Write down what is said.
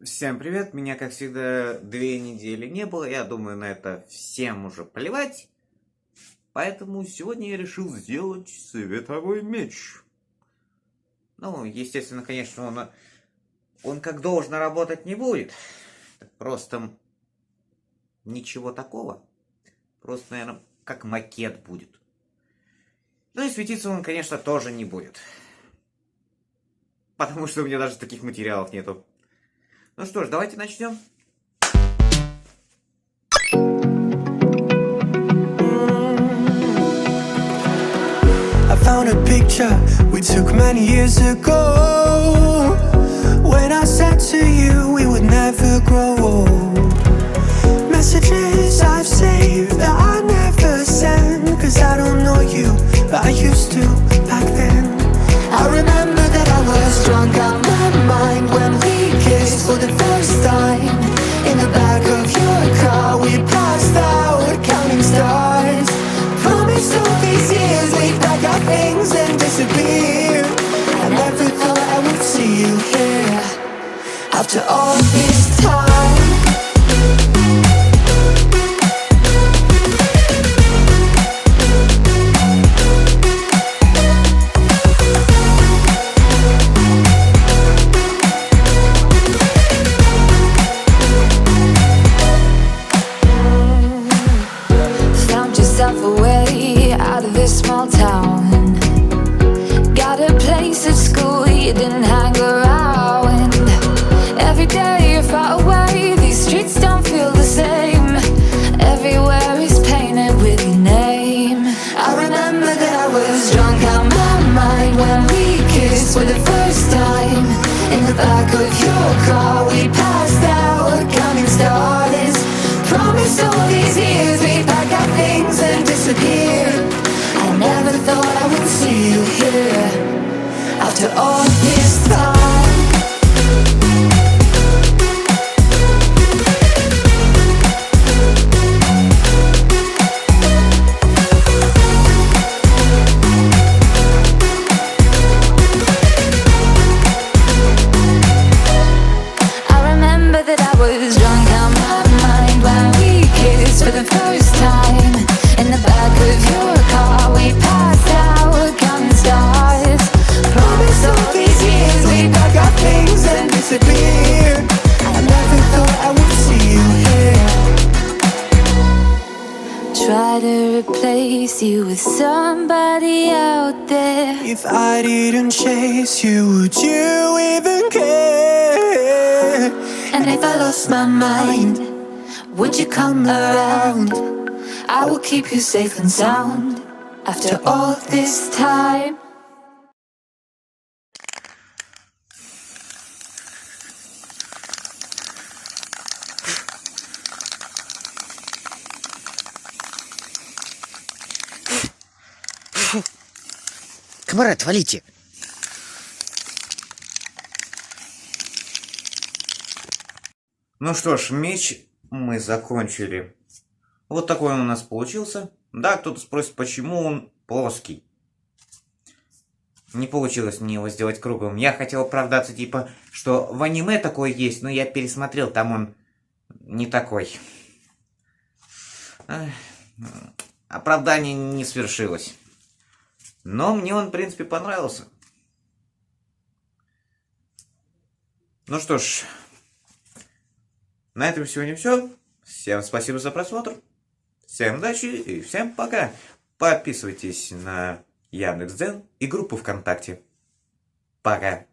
Всем привет, меня как всегда 2 недели не было, я думаю, на это всем уже плевать. Поэтому сегодня я решил сделать световой меч. Ну, естественно, конечно, он как должно работать не будет. Просто ничего такого. Просто, наверное, как макет будет. Ну и светиться он, конечно, тоже не будет. Потому что у меня даже таких материалов нету. Ну что ж, давайте начнем. I found a picture we took many years ago, when I said to you we would never grow old. Messages I've saved that I never send, cause I don't know you, but I used to back then. I remember that I was drunk out my mind when we kissed for the first time. In the back of your car we passed out counting stars. Promised all these years we'd pack our things and disappear. I never thought I would see you here after all this time. Away out of this small town. Got a place at school you didn't hang around. Every day you're far away, these streets don't feel the same. Everywhere is painted with your name. I remember that I was drunk out my mind when we kissed for the first time. In the back of your car we passed out counting stars. Promised all these years we'd pack our things and disappear. I never thought I would see you here after all this time. I remember that I was drunk out my mind when we kissed for the first time. In the back of your car we passed out counting stars. Promised all these years we'd pack our things and disappear. I never thought I would see you here. Try to replace you with somebody out there. If I didn't chase you, would you even care? And if I lost my mind, would you come around? I will keep you safe and sound after all this time. Камарат, валите! Ну что ж, меч мы закончили. Вот такой он у нас получился. Да, кто-то спросит, почему он плоский. Не получилось мне его сделать круглым. Я хотел оправдаться, типа, что в аниме такой есть, но я пересмотрел, там он не такой. Оправдание не свершилось. Но мне он, в принципе, понравился. Ну что ж, на этом сегодня все. Всем спасибо за просмотр. Всем удачи и всем пока. Подписывайтесь на Яндекс.Дзен и группу ВКонтакте. Пока.